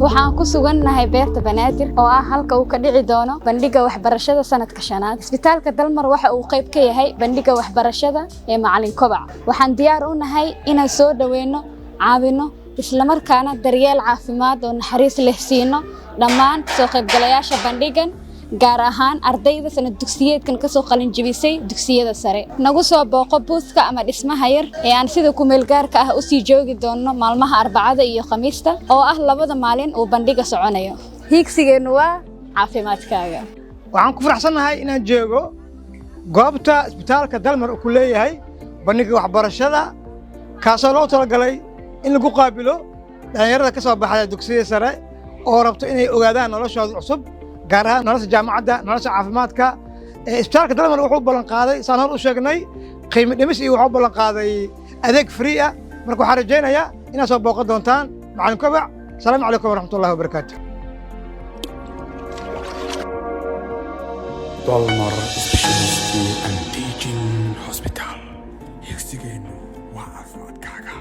waxaan ku sugannahay beerta Banaadir oo ah halka uu ka dhici doono bandhiga waxbarashada sanadka shanaad. Isbitaalka Dalmar waxa uu qayb ka yahay bandhiga waxbarashada ee macallin Kobac. Waxaan diyaar u nahay inaan soo dhaweeyno, caawino, isla markaana daryeel caafimaad oo naxariis leh siino dhammaan soo qaybgalayaasha bandhigan, gaar ahaan ardayda sanad dugsiyeedkan ka soo qalin jabisay dugsiyada sare. Nagu soo booqo buuska ama dhismaha yar ee aan sida ku meel gaarka ah u sii joogi doono maalmaha Arbacada iyo Khamiista oo ah labada maalin uu bandhiga soconayo. Hiigsigeenu waa caafimaadkaaga. Waxaan ku faraxsanahay inaan joogo goobta isbitaalka Dalmar uu ku leeyahay bandhiga waxbarashada kaasoo loo talagalay in lagu qaabilo dhalinyarada ka soo baxaya dugsiyada sare oo rabto inay ogaadaan noloshooda cusub, gaar ahaan nolosha jaamacadda, nolosha caafimaadka. Isbitaalka Dalmar wuxuu ballan qaaday saan hor u sheegnay qiimo dhimis iyo wuxuu ballan qaaday adeeg free ah. Marka waxaan rajaynayaa inaad soo booqan doontaan macallin Kobac. Asalaamu calaykum waraxmatullaahi wabarakaatuh. Dalmar Specialty and Teaching Hospital. Hiigsigeenu waa caafimaadkaaga.